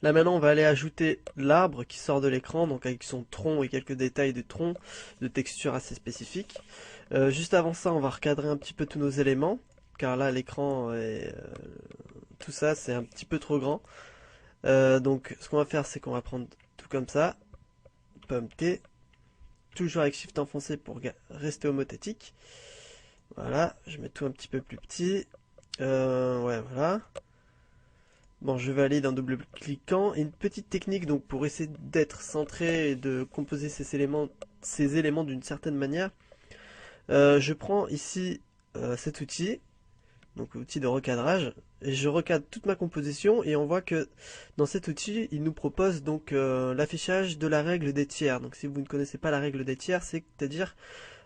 Là maintenant on va aller ajouter l'arbre qui sort de l'écran, donc avec son tronc et quelques détails de tronc, de texture assez spécifiques. Juste avant ça on va recadrer un petit peu tous nos éléments, car là l'écran et tout ça c'est un petit peu trop grand. Donc ce qu'on va faire c'est qu'on va prendre tout comme ça, pomme T, toujours avec Shift enfoncé pour rester homothétique. Voilà, je mets tout un petit peu plus petit. Ouais voilà. Bon, je valide en double-cliquant. Une petite technique donc pour essayer d'être centré et de composer ces éléments d'une certaine manière. Je prends ici cet outil, donc outil de recadrage, et je recadre toute ma composition et on voit que dans cet outil, il nous propose donc l'affichage de la règle des tiers. Donc si vous ne connaissez pas la règle des tiers, c'est-à-dire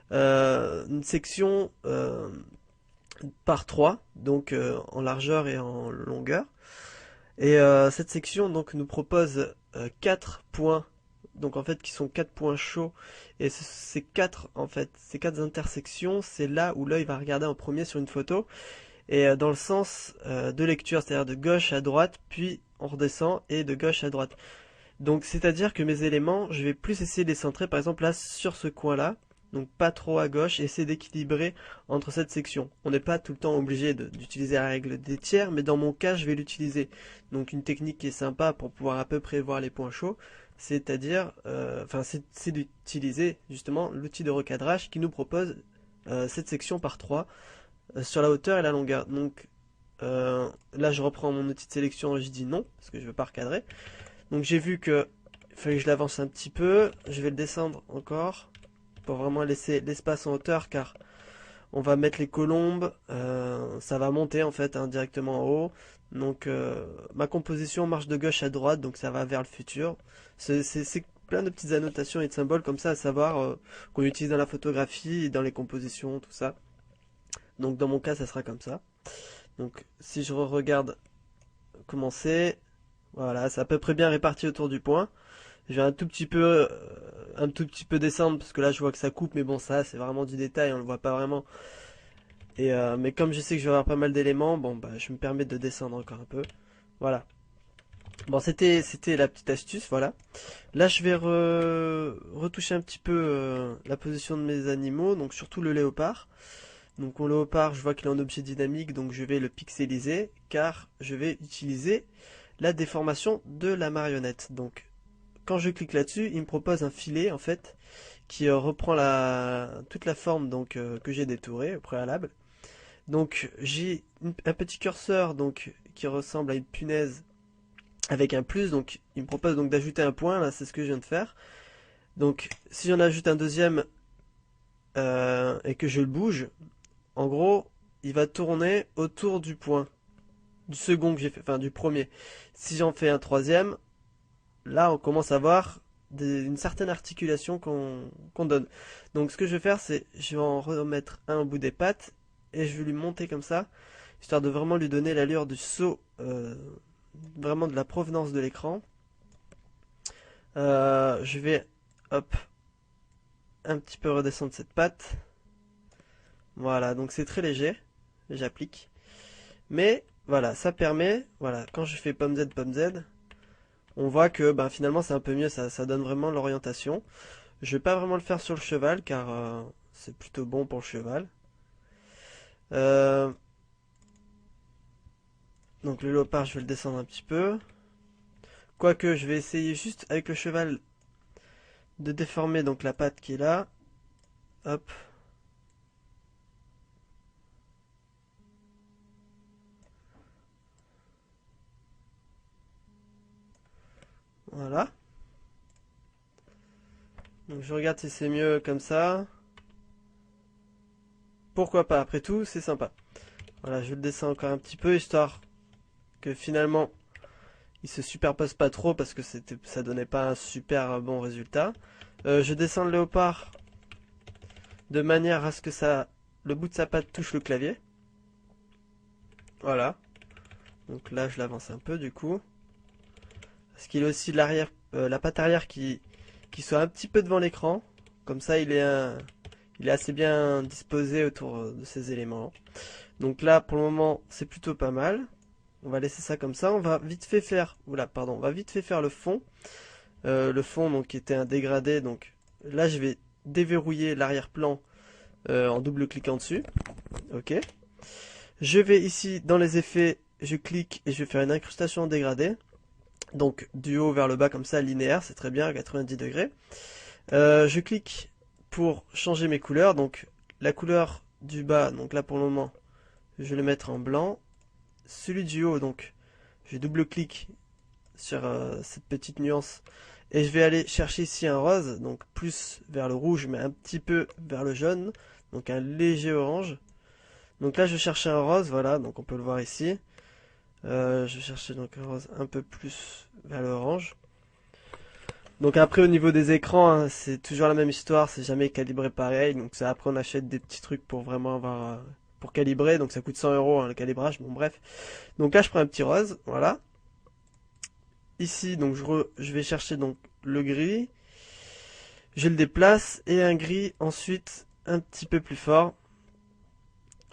une section par 3, donc en largeur et en longueur. Et cette section donc nous propose 4 points, donc en fait qui sont 4 points chauds. Et ces 4 en fait, ces 4 intersections, c'est là où l'œil va regarder en premier sur une photo. Et dans le sens de lecture, c'est-à-dire de gauche à droite, puis on redescend et de gauche à droite. Donc c'est-à-dire que mes éléments, je vais plus essayer de les centrer, par exemple là sur ce coin-là, donc pas trop à gauche, et essayer d'équilibrer entre cette section. On n'est pas tout le temps obligé d'utiliser la règle des tiers, mais dans mon cas je vais l'utiliser. Donc une technique qui est sympa pour pouvoir à peu près voir les points chauds, c'est-à-dire, c'est d'utiliser justement l'outil de recadrage qui nous propose cette section par 3 sur la hauteur et la longueur. Donc là je reprends mon outil de sélection et je dis non, parce que je ne veux pas recadrer. Donc j'ai vu que il fallait que je l'avance un petit peu. Je vais le descendre encore pour vraiment laisser l'espace en hauteur car on va mettre les colombes. Ça va monter en fait directement en haut. Donc ma composition marche de gauche à droite, donc ça va vers le futur. C'est plein de petites annotations et de symboles comme ça à savoir qu'on utilise dans la photographie, dans les compositions, tout ça. Donc dans mon cas ça sera comme ça. Donc si je regarde commencer, voilà, c'est à peu près bien réparti autour du point. Je vais un tout petit peu descendre parce que là je vois que ça coupe, mais bon ça c'est vraiment du détail, on le voit pas vraiment. Et mais comme je sais que je vais avoir pas mal d'éléments, bon bah je me permets de descendre encore un peu. Voilà. Bon c'était la petite astuce, voilà. Là je vais retoucher un petit peu la position de mes animaux, donc surtout le léopard. Donc mon léopard, je vois qu'il est en objet dynamique, donc je vais le pixeliser car je vais utiliser la déformation de la marionnette. Donc quand je clique là-dessus, il me propose un filet en fait qui reprend toute la forme donc que j'ai détourée au préalable. Donc j'ai un petit curseur donc qui ressemble à une punaise avec un plus, donc il me propose donc d'ajouter un point, là c'est ce que je viens de faire. Donc si j'en ajoute un deuxième et que je le bouge, en gros il va tourner autour du point, du second que j'ai fait, enfin du premier. Si j'en fais un troisième, là on commence à voir une certaine articulation qu'on donne. Donc ce que je vais faire, c'est je vais en remettre un au bout des pattes et je vais lui monter comme ça, histoire de vraiment lui donner l'allure du saut, vraiment de la provenance de l'écran. Je vais, hop, un petit peu redescendre cette patte. Voilà, donc c'est très léger, j'applique. Mais voilà, ça permet, voilà, quand je fais pomme Z, on voit que ben, finalement c'est un peu mieux, ça donne vraiment l'orientation. Je vais pas vraiment le faire sur le cheval car c'est plutôt bon pour le cheval. Euh, donc le léopard, je vais le descendre un petit peu. Quoique, je vais essayer juste avec le cheval de déformer donc la patte qui est là. Hop. Voilà. Donc je regarde si c'est mieux comme ça. Pourquoi pas, après tout, c'est sympa. Voilà, je le descends encore un petit peu histoire que finalement il se superpose pas trop parce que ça donnait pas un super bon résultat. Je descends le léopard de manière à ce que le bout de sa patte touche le clavier. Voilà. Donc là, je l'avance un peu du coup. Parce qu'il a aussi la patte arrière qui soit un petit peu devant l'écran. Comme ça, il est assez bien disposé autour de ces éléments. Donc là, pour le moment, c'est plutôt pas mal. On va laisser ça comme ça. On va vite fait faire, oula, pardon, on va vite fait faire le fond. Le fond donc qui était un dégradé. Donc là, je vais déverrouiller l'arrière-plan en double-cliquant dessus. Ok. Je vais ici dans les effets, je clique et je vais faire une incrustation en dégradé. Donc du haut vers le bas comme ça, linéaire, c'est très bien, à 90 degrés. Je clique pour changer mes couleurs. Donc la couleur du bas, donc là pour le moment, je vais le mettre en blanc. Celui du haut, donc je double-clique sur cette petite nuance et je vais aller chercher ici un rose, donc plus vers le rouge mais un petit peu vers le jaune, donc un léger orange. Donc là je cherche un rose, voilà, donc on peut le voir ici. Je cherchais donc un rose un peu plus vers l'orange. Donc après au niveau des écrans, hein, c'est toujours la même histoire, c'est jamais calibré pareil. Donc ça, après on achète des petits trucs pour vraiment avoir pour calibrer, donc ça coûte 100 € hein, le calibrage. Bon bref. Donc là je prends un petit rose, voilà. Ici donc je vais chercher donc le gris, je le déplace et un gris ensuite un petit peu plus fort.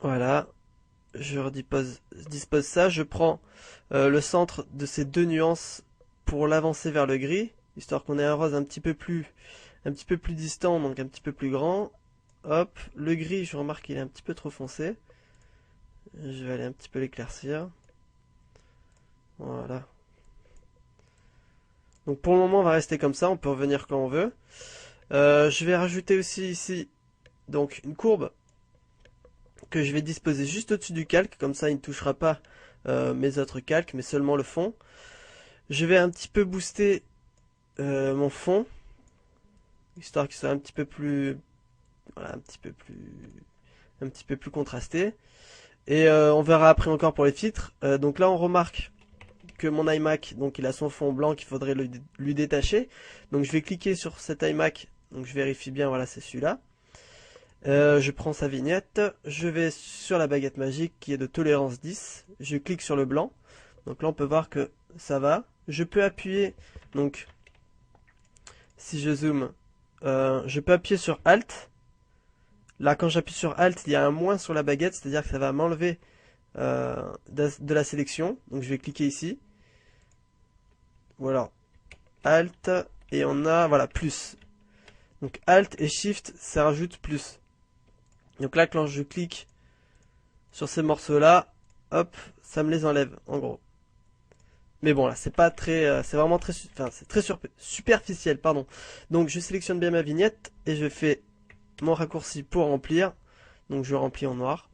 Voilà. Je dispose ça, je prends le centre de ces deux nuances pour l'avancer vers le gris, histoire qu'on ait un rose un petit peu plus distant, donc un petit peu plus grand. Hop, le gris, je remarque qu'il est un petit peu trop foncé. Je vais aller un petit peu l'éclaircir. Voilà. Donc pour le moment, on va rester comme ça, on peut revenir quand on veut. Je vais rajouter aussi ici donc une courbe que je vais disposer juste au-dessus du calque, comme ça il ne touchera pas mes autres calques, mais seulement le fond. Je vais un petit peu booster mon fond, histoire qu'il soit un petit peu plus, voilà, un petit peu plus contrasté. Et on verra après encore pour les filtres. Donc là on remarque que mon iMac, donc il a son fond blanc qu'il faudrait lui détacher. Donc je vais cliquer sur cet iMac, donc je vérifie bien, voilà c'est celui-là. Je prends sa vignette, je vais sur la baguette magique qui est de tolérance 10, je clique sur le blanc, donc là on peut voir que ça va. Je peux appuyer, donc si je zoome, je peux appuyer sur Alt. Là quand j'appuie sur Alt, il y a un moins sur la baguette, c'est-à-dire que ça va m'enlever de la sélection, donc je vais cliquer ici. Voilà, Alt, et on a, voilà, plus. Donc Alt et Shift, ça rajoute plus. Donc là, quand je clique sur ces morceaux-là, hop, ça me les enlève, en gros. Mais bon, là, c'est pas très, c'est vraiment très, enfin, c'est très superficiel, pardon. Donc, je sélectionne bien ma vignette et je fais mon raccourci pour remplir. Donc, je remplis en noir.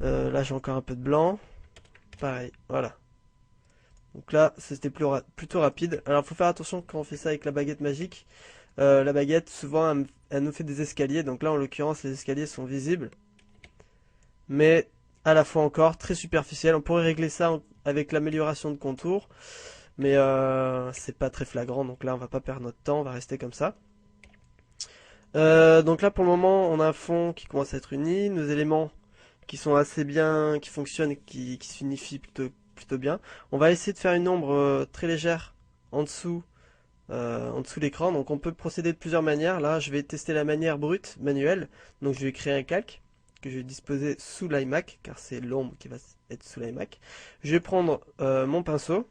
Là, j'ai encore un peu de blanc. Pareil, voilà. Donc là, c'était plutôt rapide. Alors, il faut faire attention quand on fait ça avec la baguette magique. La baguette, souvent, elle nous fait des escaliers. Donc là, en l'occurrence, les escaliers sont visibles. Mais à la fois encore très superficiel. On pourrait régler ça avec l'amélioration de contour. Mais c'est pas très flagrant. Donc là, on va pas perdre notre temps. On va rester comme ça. Donc là, pour le moment, on a un fond qui commence à être uni. Nos éléments qui sont assez bien, qui fonctionnent, qui s'unifient plutôt bien. On va essayer de faire une ombre très légère en dessous l'écran. Donc on peut procéder de plusieurs manières. Là, je vais tester la manière brute, manuelle. Donc je vais créer un calque que je vais disposer sous l'iMac, car c'est l'ombre qui va être sous l'iMac. Je vais prendre mon pinceau.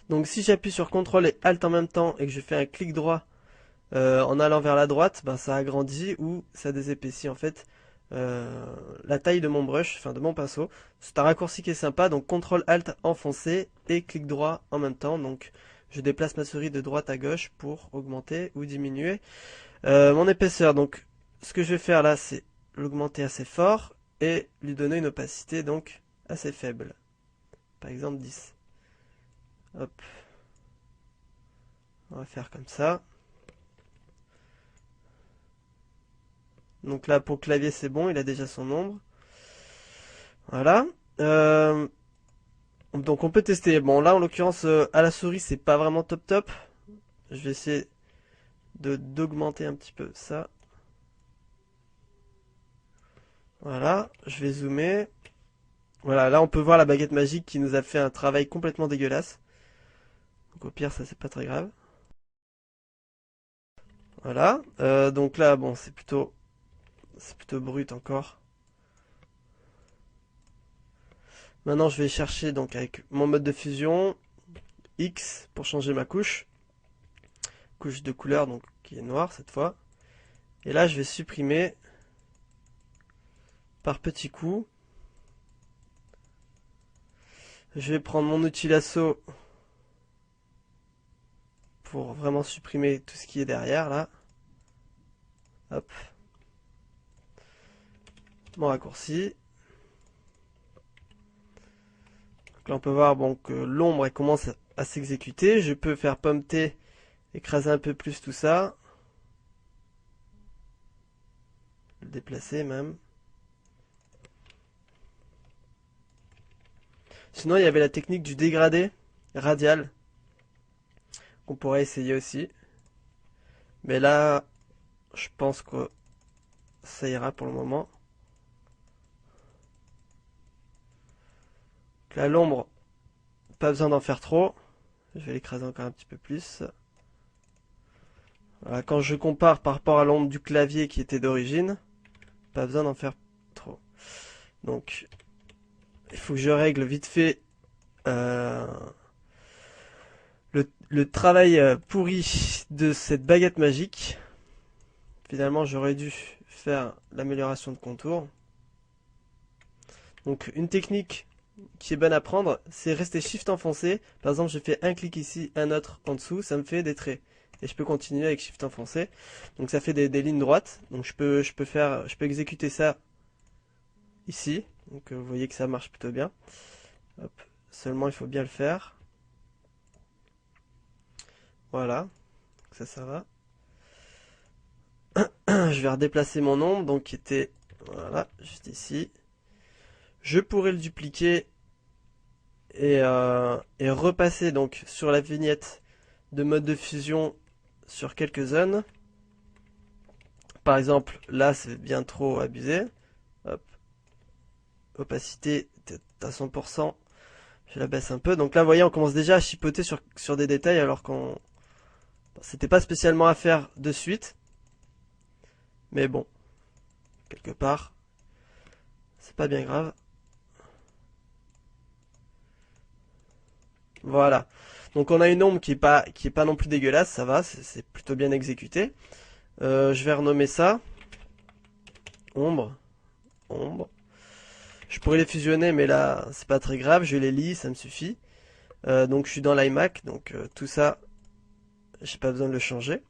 Donc si j'appuie sur CTRL et ALT en même temps et que je fais un clic droit en allant vers la droite, ben, ça agrandit ou ça désépaissit en fait la taille de mon brush, enfin de mon pinceau. C'est un raccourci qui est sympa, donc CTRL ALT enfoncé et clic droit en même temps. Donc je déplace ma souris de droite à gauche pour augmenter ou diminuer mon épaisseur. Donc ce que je vais faire là, c'est l'augmenter assez fort et lui donner une opacité donc assez faible. Par exemple 10. Hop. On va faire comme ça. Donc là pour le clavier c'est bon, il a déjà son ombre. Voilà. Donc on peut tester. Bon là en l'occurrence à la souris c'est pas vraiment top top. Je vais essayer d'augmenter un petit peu ça. Voilà, je vais zoomer. Voilà, là on peut voir la baguette magique qui nous a fait un travail complètement dégueulasse. Donc au pire ça c'est pas très grave. Voilà, donc là bon c'est plutôt brut encore. Maintenant, je vais chercher donc avec mon mode de fusion X pour changer ma couche. Couche de couleur donc qui est noire cette fois. Et là, je vais supprimer par petits coups. Je vais prendre mon outil lasso pour vraiment supprimer tout ce qui est derrière là. Hop. Mon raccourci. Donc là on peut voir bon, que l'ombre elle commence à s'exécuter. Je peux faire pomme T, écraser un peu plus tout ça. Le déplacer même. Sinon il y avait la technique du dégradé radial qu'on pourrait essayer aussi. Mais là je pense que ça ira pour le moment. Là l'ombre, pas besoin d'en faire trop. Je vais l'écraser encore un petit peu plus. Voilà, quand je compare par rapport à l'ombre du clavier qui était d'origine, pas besoin d'en faire trop. Donc il faut que je règle vite fait le travail pourri de cette baguette magique. Finalement j'aurais dû faire l'amélioration de contour. Donc une technique qui est bonne à prendre, c'est rester Shift enfoncé. Par exemple, je fais un clic ici, un autre en dessous, ça me fait des traits. Et je peux continuer avec Shift enfoncé. Donc ça fait des lignes droites. Donc je peux exécuter ça ici. Donc vous voyez que ça marche plutôt bien. Hop. Seulement il faut bien le faire. Voilà. Donc ça va. Je vais redéplacer mon ombre, donc qui était voilà, juste ici. Je pourrais le dupliquer et repasser donc sur la vignette de mode de fusion sur quelques zones. Par exemple, là c'est bien trop abusé. Hop. Opacité à 100%. Je la baisse un peu. Donc là, vous voyez, on commence déjà à chipoter sur des détails alors qu'on c'était pas spécialement à faire de suite. Mais bon, quelque part, c'est pas bien grave. Voilà. Donc on a une ombre qui est pas non plus dégueulasse, ça va, c'est plutôt bien exécuté. Je vais renommer ça ombre, ombre. Je pourrais les fusionner, mais là c'est pas très grave, je les lis, ça me suffit. Donc je suis dans l'iMac, donc tout ça, j'ai pas besoin de le changer.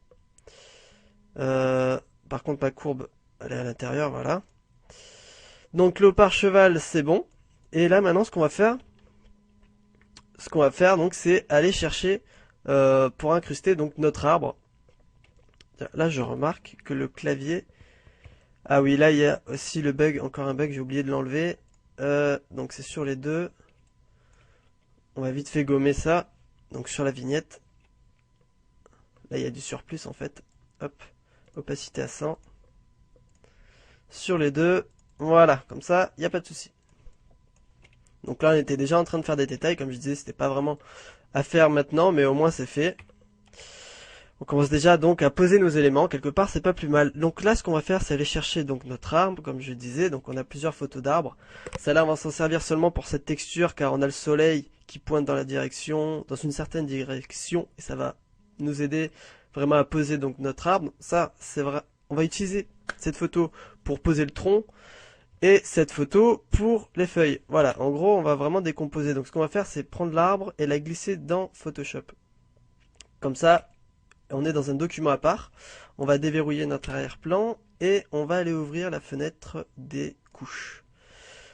Par contre ma courbe, elle est à l'intérieur, voilà. Donc léopard cheval, c'est bon. Et là maintenant ce qu'on va faire, donc c'est aller chercher pour incruster donc notre arbre. Là je remarque que le clavier, ah oui là il y a aussi le bug, encore un bug, j'ai oublié de l'enlever. Donc c'est sur les deux. On va vite fait gommer ça. Donc sur la vignette, là il y a du surplus en fait. Hop, opacité à 100. Sur les deux, voilà, comme ça il n'y a pas de souci. Donc là on était déjà en train de faire des détails, comme je disais c'était pas vraiment à faire maintenant, mais au moins c'est fait. On commence déjà donc à poser nos éléments, quelque part c'est pas plus mal. Donc là ce qu'on va faire c'est aller chercher donc notre arbre, comme je disais, donc on a plusieurs photos d'arbres. Celle-là on va s'en servir seulement pour cette texture car on a le soleil qui pointe dans une certaine direction, et ça va nous aider vraiment à poser donc notre arbre. Ça c'est vrai, on va utiliser cette photo pour poser le tronc et cette photo pour les feuilles. Voilà, en gros on va vraiment décomposer. Donc ce qu'on va faire c'est prendre l'arbre et la glisser dans Photoshop. Comme ça, on est dans un document à part. On va déverrouiller notre arrière-plan et on va aller ouvrir la fenêtre des couches.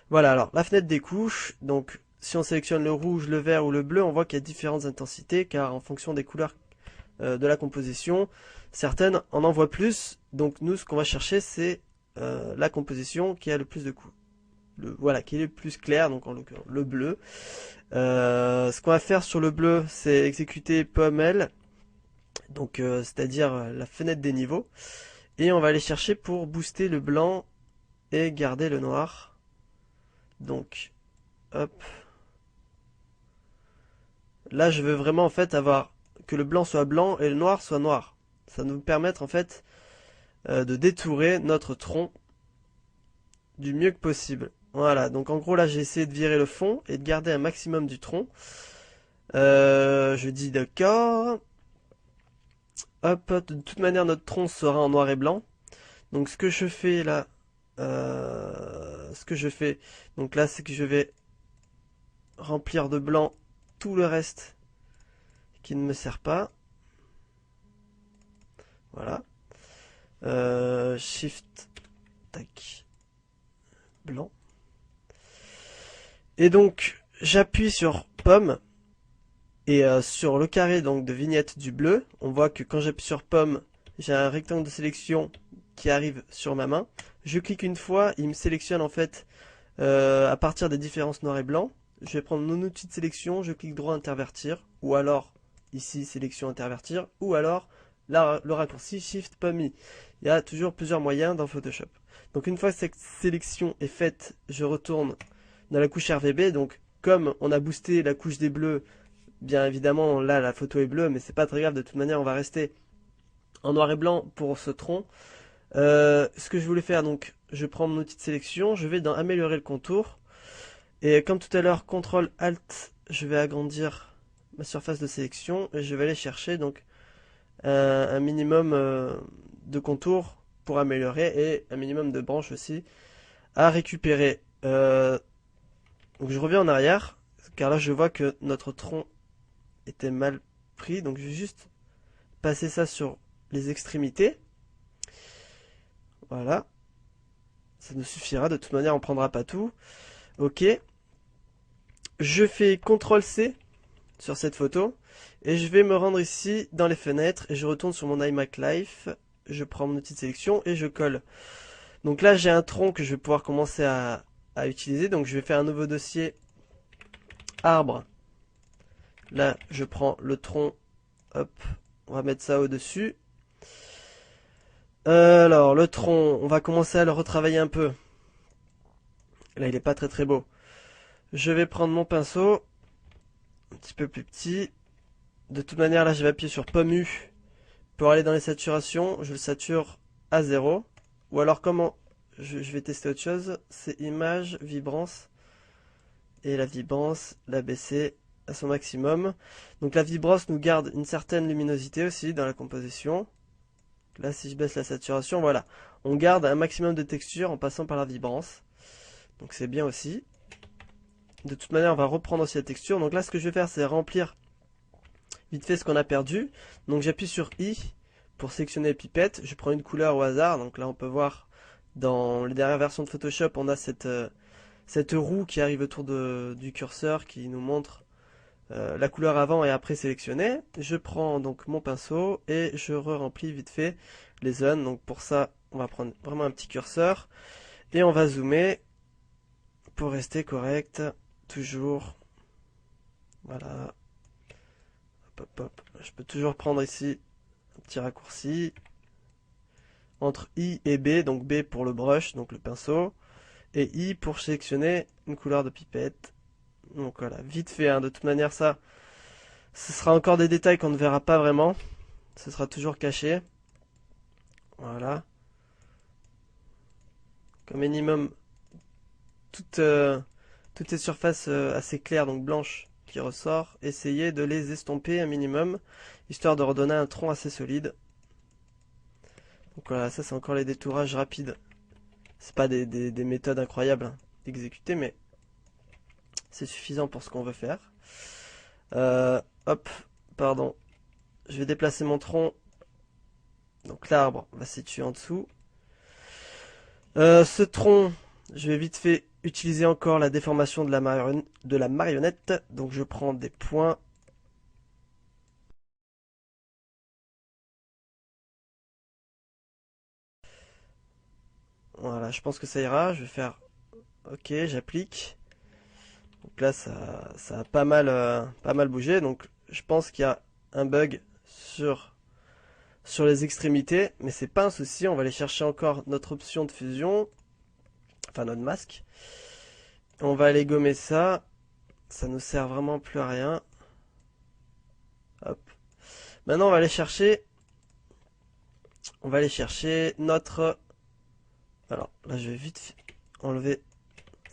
Voilà, alors la fenêtre des couches, donc si on sélectionne le rouge, le vert ou le bleu, on voit qu'il y a différentes intensités car en fonction des couleurs de la composition, certaines en envoient plus. Donc nous, ce qu'on va chercher, c'est la composition qui a le plus de coups. Voilà, qui est le plus clair, donc en l'occurrence le bleu. Ce qu'on va faire sur le bleu, c'est exécuter pommel. Donc c'est-à-dire la fenêtre des niveaux, et on va aller chercher pour booster le blanc et garder le noir. Donc hop, là je veux vraiment en fait avoir que le blanc soit blanc et le noir soit noir. Ça va nous permettre en fait de détourer notre tronc du mieux que possible. Voilà, donc en gros là j'ai essayé de virer le fond et de garder un maximum du tronc. Je dis d'accord. Hop, de toute manière notre tronc sera en noir et blanc. Donc ce que je fais là, donc là c'est que je vais remplir de blanc tout le reste qui ne me sert pas. Voilà. Shift, tac, blanc. Et donc j'appuie sur pomme et sur le carré donc de vignette du bleu. On voit que quand j'appuie sur pomme, j'ai un rectangle de sélection qui arrive sur ma main. Je clique une fois, il me sélectionne en fait à partir des différences noir et blanc. Je vais prendre mon outil de sélection, je clique droit intervertir, ou alors ici sélection intervertir, ou alors là, le raccourci Shift Pomme I. Il y a toujours plusieurs moyens dans Photoshop. Donc une fois que cette sélection est faite, je retourne dans la couche RVB. Donc comme on a boosté la couche des bleus, bien évidemment là la photo est bleue, mais c'est pas très grave, de toute manière on va rester en noir et blanc pour ce tronc. Ce que je voulais faire, donc je prends mon outil de sélection, je vais dans améliorer le contour, et comme tout à l'heure, CTRL ALT, je vais agrandir ma surface de sélection et je vais aller chercher donc un minimum de contour pour améliorer et un minimum de branches aussi à récupérer. Donc je reviens en arrière car là je vois que notre tronc était mal pris, donc je vais juste passer ça sur les extrémités. Voilà, ça nous suffira, de toute manière on prendra pas tout. Ok, je fais CTRL C sur cette photo et je vais me rendre ici dans les fenêtres et je retourne sur mon iMac Life, je prends mon outil de sélection et je colle. Donc là j'ai un tronc que je vais pouvoir commencer à utiliser, donc je vais faire un nouveau dossier arbre. Là je prends le tronc, hop, on va mettre ça au dessus. Alors le tronc, on va commencer à le retravailler un peu. Là il est pas très beau. Je vais prendre mon pinceau, un petit peu plus petit. De toute manière là je vais appuyer sur Pomme U pour aller dans les saturations. Je le sature à 0. Ou alors comment je vais tester autre chose. C'est image, vibrance. Et la vibrance, la baisser à son maximum. Donc la vibrance nous garde une certaine luminosité aussi dans la composition. Là si je baisse la saturation, voilà. On garde un maximum de texture en passant par la vibrance. Donc c'est bien aussi. De toute manière on va reprendre aussi la texture. Donc là ce que je vais faire c'est remplir vite fait ce qu'on a perdu. Donc j'appuie sur I pour sélectionner les pipettes. Je prends une couleur au hasard. Donc là on peut voir dans les dernières versions de Photoshop on a cette roue qui arrive autour du curseur qui nous montre la couleur avant et après sélectionnée. Je prends donc mon pinceau et je re-remplis vite fait les zones. Donc pour ça on va prendre vraiment un petit curseur et on va zoomer pour rester correct. Toujours. Voilà. Hop, hop, hop. Je peux toujours prendre ici un petit raccourci entre I et B, donc B pour le brush, donc le pinceau, et I pour sélectionner une couleur de pipette. Donc voilà, vite fait, hein. De toute manière ça, ce sera encore des détails qu'on ne verra pas vraiment, ce sera toujours caché. Voilà. Comme minimum, toutes ces surfaces assez claires, donc blanches, qui ressort, essayez de les estomper un minimum, histoire de redonner un tronc assez solide. Donc voilà, ça c'est encore les détourages rapides. C'est pas des méthodes incroyables d'exécuter, mais c'est suffisant pour ce qu'on veut faire. Hop, pardon. Je vais déplacer mon tronc. Donc l'arbre va se situer en dessous. Ce tronc, je vais vite fait utiliser encore la déformation de la marionnette. Donc je prends des points. Voilà, je pense que ça ira. Je vais faire OK, j'applique. Donc là, ça a pas mal bougé. Donc je pense qu'il y a un bug sur les extrémités, mais c'est pas un souci. On va aller chercher encore notre option de fusion, enfin notre masque. On va aller gommer ça. Ça nous sert vraiment plus à rien. Hop. Maintenant, on va aller chercher notre. Alors là, je vais vite enlever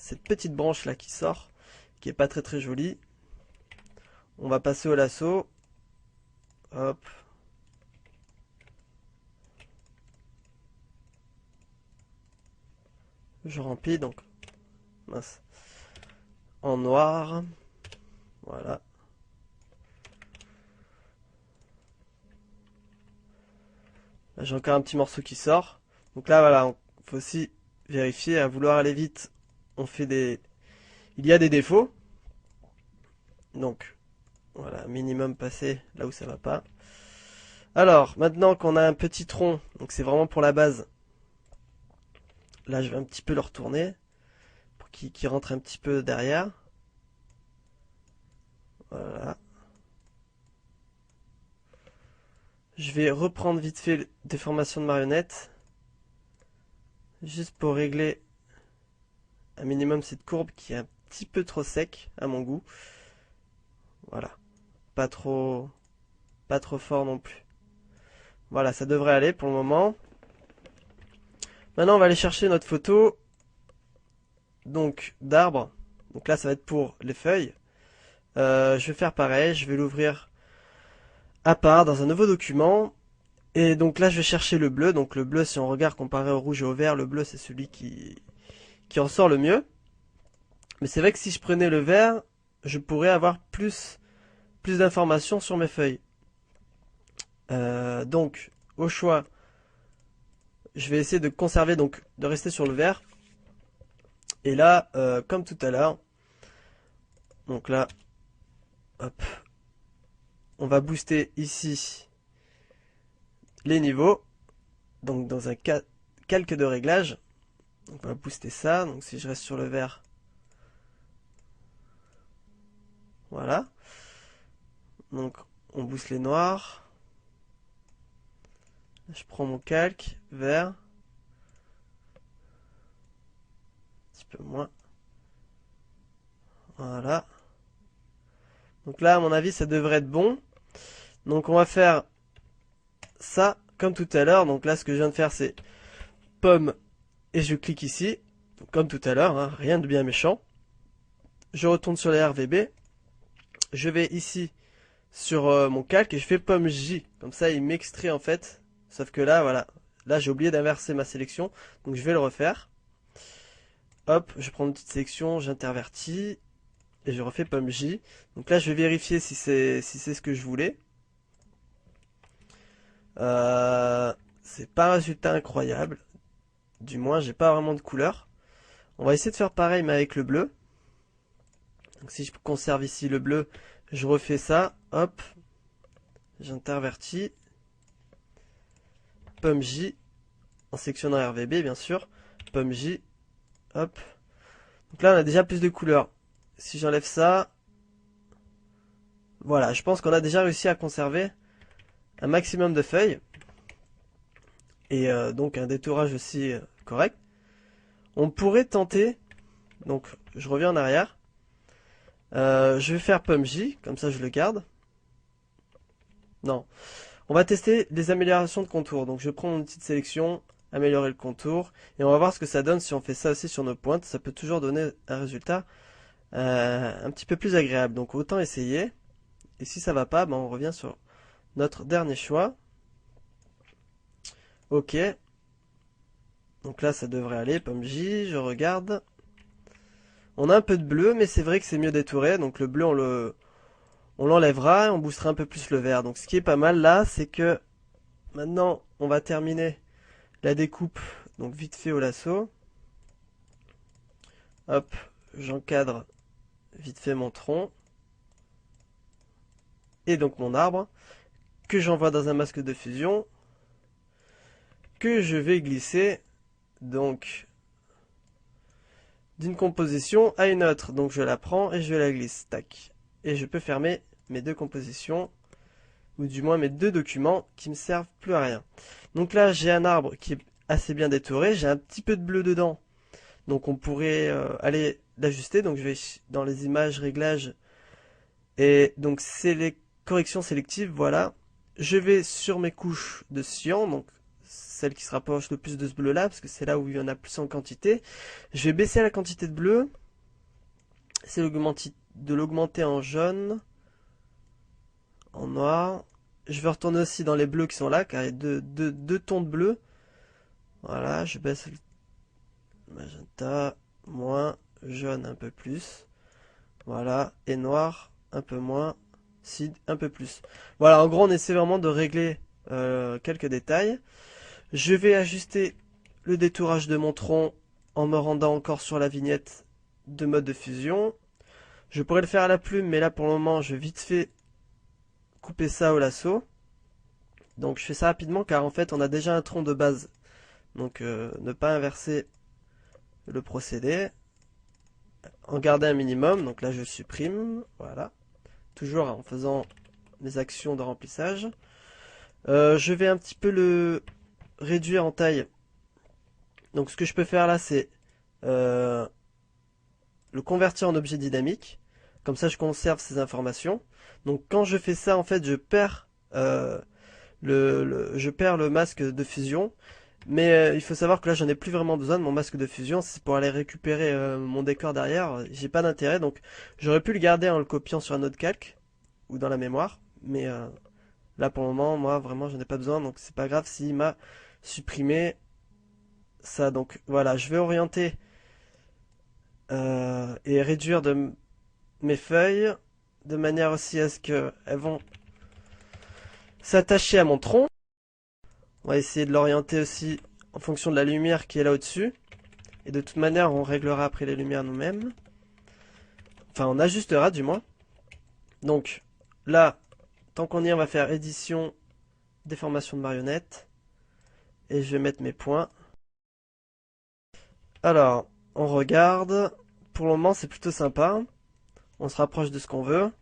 cette petite branche là qui sort, qui est pas très jolie. On va passer au lasso. Hop. Je remplis donc, mince, en noir. Voilà. Là, j'ai encore un petit morceau qui sort. Donc là, voilà, il faut aussi vérifier. À vouloir aller vite, on fait des... Il y a des défauts. Donc, voilà, minimum passé là où ça va pas. Alors, maintenant qu'on a un petit tronc, donc c'est vraiment pour la base. Là, je vais un petit peu le retourner pour qu'il rentre un petit peu derrière. Voilà. Je vais reprendre vite fait des formations de marionnettes. Juste pour régler un minimum cette courbe qui est un petit peu trop sec à mon goût. Voilà. Pas trop fort non plus. Voilà, ça devrait aller pour le moment. Maintenant, on va aller chercher notre photo. Donc, d'arbre. Donc là, ça va être pour les feuilles. Je vais faire pareil. Je vais l'ouvrir à part dans un nouveau document. Et donc là, je vais chercher le bleu. Donc le bleu, si on regarde comparé au rouge et au vert, le bleu, c'est celui qui en sort le mieux. Mais c'est vrai que si je prenais le vert, je pourrais avoir plus d'informations sur mes feuilles. Donc, au choix, je vais essayer de conserver, donc de rester sur le vert. Et là, comme tout à l'heure, donc là, hop, on va booster ici les niveaux. Donc dans un calque de réglage, on va booster ça. Donc si je reste sur le vert, voilà. Donc on booste les noirs. Je prends mon calque, vert. Un petit peu moins. Voilà. Donc là, à mon avis, ça devrait être bon. Donc on va faire ça comme tout à l'heure. Donc là, ce que je viens de faire, c'est pomme et je clique ici. Donc, comme tout à l'heure, hein, rien de bien méchant. Je retourne sur les RVB. Je vais ici sur mon calque et je fais pomme J. Comme ça, il m'extrait en fait. Sauf que là, voilà. Là, j'ai oublié d'inverser ma sélection. Donc je vais le refaire. Hop, je prends une petite sélection, j'intervertis. Et je refais pomme J. Donc là, je vais vérifier si c'est ce que je voulais. C'est pas un résultat incroyable. Du moins, j'ai pas vraiment de couleur. On va essayer de faire pareil, mais avec le bleu. Donc si je conserve ici le bleu, je refais ça. Hop. J'intervertis. Pomme J. En sélectionnant RVB, bien sûr. Pomme J. Hop. Donc là, on a déjà plus de couleurs. Si j'enlève ça, voilà, je pense qu'on a déjà réussi à conserver un maximum de feuilles. Et donc un détourage aussi correct. On pourrait tenter, donc je reviens en arrière. Je vais faire pomme J, comme ça je le garde. Non. On va tester les améliorations de contour. Donc je prends une petite sélection, améliorer le contour. Et on va voir ce que ça donne si on fait ça aussi sur nos pointes. Ça peut toujours donner un résultat un petit peu plus agréable. Donc autant essayer. Et si ça va pas, ben on revient sur notre dernier choix. Ok. Donc là ça devrait aller. Pomme J, je regarde. On a un peu de bleu, mais c'est vrai que c'est mieux détouré. Donc le bleu on l'enlèvera et on boostera un peu plus le vert. Donc ce qui est pas mal là, c'est que maintenant on va terminer la découpe. Donc vite fait au lasso. Hop, j'encadre vite fait mon tronc. Et donc mon arbre, que j'envoie dans un masque de fusion, que je vais glisser donc d'une composition à une autre. Donc je la prends et je la glisse. Tac. Et je peux fermer mes deux compositions, ou du moins mes deux documents qui me servent plus à rien. Donc là j'ai un arbre qui est assez bien détouré, j'ai un petit peu de bleu dedans. Donc on pourrait aller l'ajuster. Donc je vais dans les images, réglages, et donc c'est les corrections sélectives, voilà. Je vais sur mes couches de cyan, donc celle qui se rapproche le plus de ce bleu là, parce que c'est là où il y en a plus en quantité. Je vais baisser la quantité de bleu, c'est de l'augmenter en jaune, en noir. Je vais retourner aussi dans les bleus qui sont là, car il y a deux tons de bleu. Voilà, je baisse le magenta, moins, jaune un peu plus. Voilà, et noir un peu moins, cid un peu plus. Voilà, en gros on essaie vraiment de régler quelques détails. Je vais ajuster le détourage de mon tronc en me rendant encore sur la vignette de mode de fusion. Je pourrais le faire à la plume, mais là pour le moment je vais vite fait couper ça au lasso. Donc je fais ça rapidement car en fait on a déjà un tronc de base. Donc ne pas inverser le procédé. En garder un minimum, donc là je supprime, voilà. Toujours en faisant mes actions de remplissage. Je vais un petit peu le réduire en taille. Donc ce que je peux faire là c'est le convertir en objet dynamique. Comme ça je conserve ces informations. Donc quand je fais ça en fait je perds je perds le masque de fusion. Mais il faut savoir que là j'en ai plus vraiment besoin de mon masque de fusion, c'est pour aller récupérer mon décor derrière, j'ai pas d'intérêt, donc j'aurais pu le garder en le copiant sur un autre calque, ou dans la mémoire, mais là pour le moment, moi vraiment j'en ai pas besoin, donc c'est pas grave s'il m'a supprimé ça. Donc voilà, je vais orienter et réduire mes feuilles, de manière aussi à ce qu'elles vont s'attacher à mon tronc. On va essayer de l'orienter aussi en fonction de la lumière qui est là au-dessus. Et de toute manière, on réglera après les lumières nous-mêmes. Enfin, on ajustera du moins. Donc, là, tant qu'on y est, on va faire édition, déformation de marionnette. Et je vais mettre mes points. Alors, on regarde. Pour le moment, c'est plutôt sympa. On se rapproche de ce qu'on veut.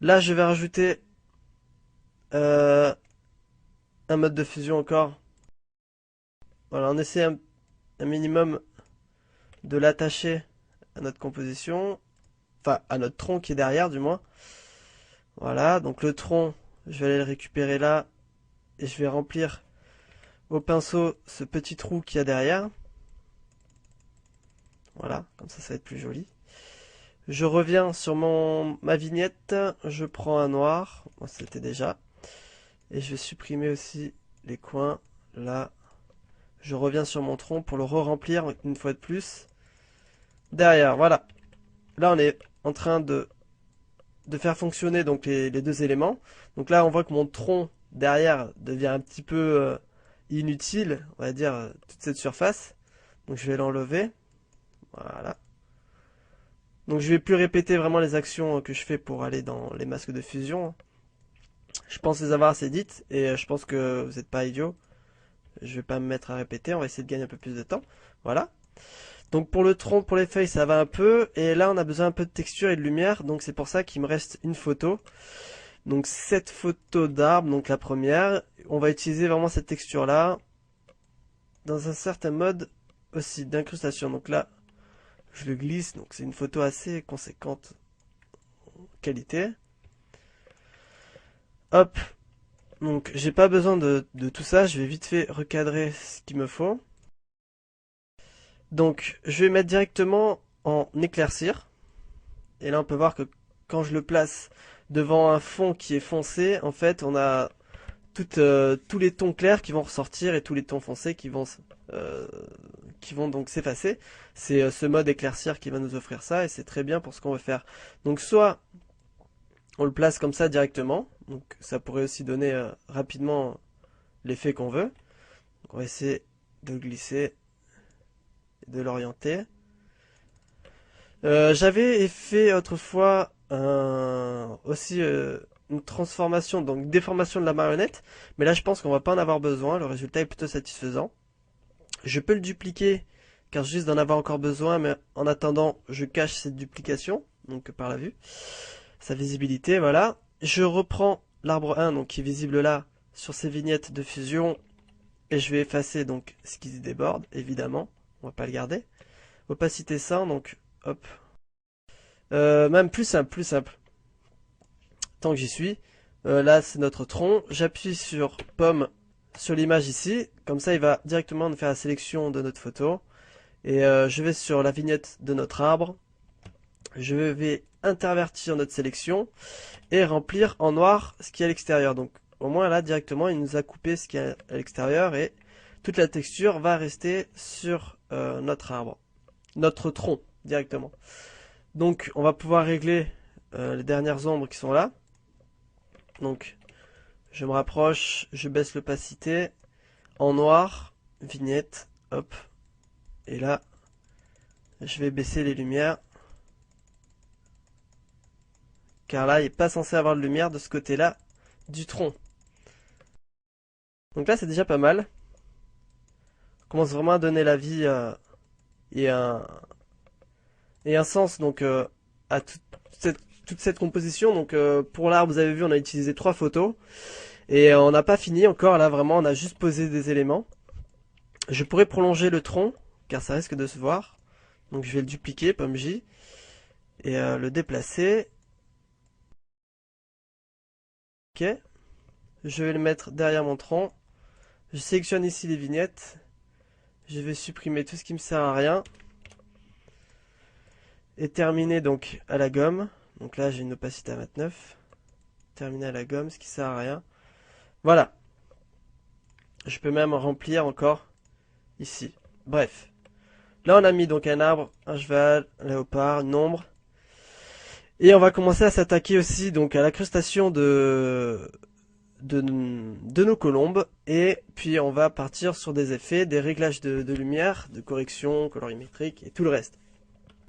Là, je vais rajouter un mode de fusion encore. Voilà, on essaie un minimum de l'attacher à notre composition. Enfin, à notre tronc qui est derrière, du moins. Voilà, donc le tronc, je vais aller le récupérer là. Et je vais remplir au pinceau ce petit trou qu'il y a derrière. Voilà, comme ça va être plus joli. Je reviens sur ma vignette. Je prends un noir. Moi, c'était déjà. Et je vais supprimer aussi les coins. Là. Je reviens sur mon tronc pour le re-remplir une fois de plus. Derrière, voilà. Là, on est en train de faire fonctionner donc les deux éléments. Donc là, on voit que mon tronc derrière devient un petit peu inutile, on va dire, toute cette surface. Donc je vais l'enlever. Voilà. Donc je vais plus répéter vraiment les actions que je fais pour aller dans les masques de fusion. Je pense les avoir assez dites et je pense que vous n'êtes pas idiots. Je vais pas me mettre à répéter, on va essayer de gagner un peu plus de temps. Voilà. Donc pour le tronc, pour les feuilles, ça va un peu. Et là, on a besoin un peu de texture et de lumière. Donc c'est pour ça qu'il me reste une photo. Donc cette photo d'arbre, donc la première. On va utiliser vraiment cette texture-là. Dans un certain mode aussi d'incrustation. Donc là, je le glisse. Donc c'est une photo assez conséquente en qualité. Hop. Donc j'ai pas besoin de tout ça. Je vais vite fait recadrer ce qu'il me faut. Donc je vais mettre directement en éclaircir. Et là on peut voir que quand je le place devant un fond qui est foncé, en fait on a tous les tons clairs qui vont ressortir et tous les tons foncés qui vont donc s'effacer. C'est ce mode éclaircir qui va nous offrir ça et c'est très bien pour ce qu'on veut faire. Donc soit on le place comme ça directement, donc ça pourrait aussi donner rapidement l'effet qu'on veut. Donc on va essayer de le glisser et de l'orienter. J'avais fait autrefois aussi une transformation, donc déformation de la marionnette, mais là je pense qu'on va pas en avoir besoin, le résultat est plutôt satisfaisant. Je peux le dupliquer, car juste d'en avoir encore besoin, mais en attendant je cache cette duplication, donc par la vue, sa visibilité, voilà. Je reprends l'arbre 1, donc qui est visible là, sur ces vignettes de fusion, et je vais effacer donc ce qui se déborde, évidemment, on va pas le garder. Opacité 100, donc hop. Même plus simple, plus simple. Tant que j'y suis. Là, c'est notre tronc. J'appuie sur pomme sur l'image ici. Comme ça, il va directement nous faire la sélection de notre photo. Et je vais sur la vignette de notre arbre. Je vais intervertir notre sélection et remplir en noir ce qui est à l'extérieur. Donc au moins là directement il nous a coupé ce qui est à l'extérieur et toute la texture va rester sur notre arbre, notre tronc directement. Donc on va pouvoir régler les dernières ombres qui sont là. Donc je me rapproche, je baisse l'opacité en noir, vignette, hop. Et là je vais baisser les lumières. Car là, il n'est pas censé avoir de lumière de ce côté-là du tronc. Donc là, c'est déjà pas mal. On commence vraiment à donner la vie et, un, et un sens donc, à toute cette composition. Donc pour l'arbre, vous avez vu, on a utilisé 3 photos. Et on n'a pas fini encore, là vraiment, on a juste posé des éléments. Je pourrais prolonger le tronc, car ça risque de se voir. Donc je vais le dupliquer, pomme J, et le déplacer. Ok, je vais le mettre derrière mon tronc. Je sélectionne ici les vignettes. Je vais supprimer tout ce qui me sert à rien. Et terminer donc à la gomme. Donc là j'ai une opacité à 29. Terminer à la gomme, ce qui sert à rien. Voilà. Je peux même remplir encore ici. Bref. Là on a mis donc un arbre, un cheval, un léopard, une ombre. Et on va commencer à s'attaquer aussi donc à l'incrustation de nos colombes. Et puis on va partir sur des effets, des réglages de lumière, de correction colorimétrique et tout le reste.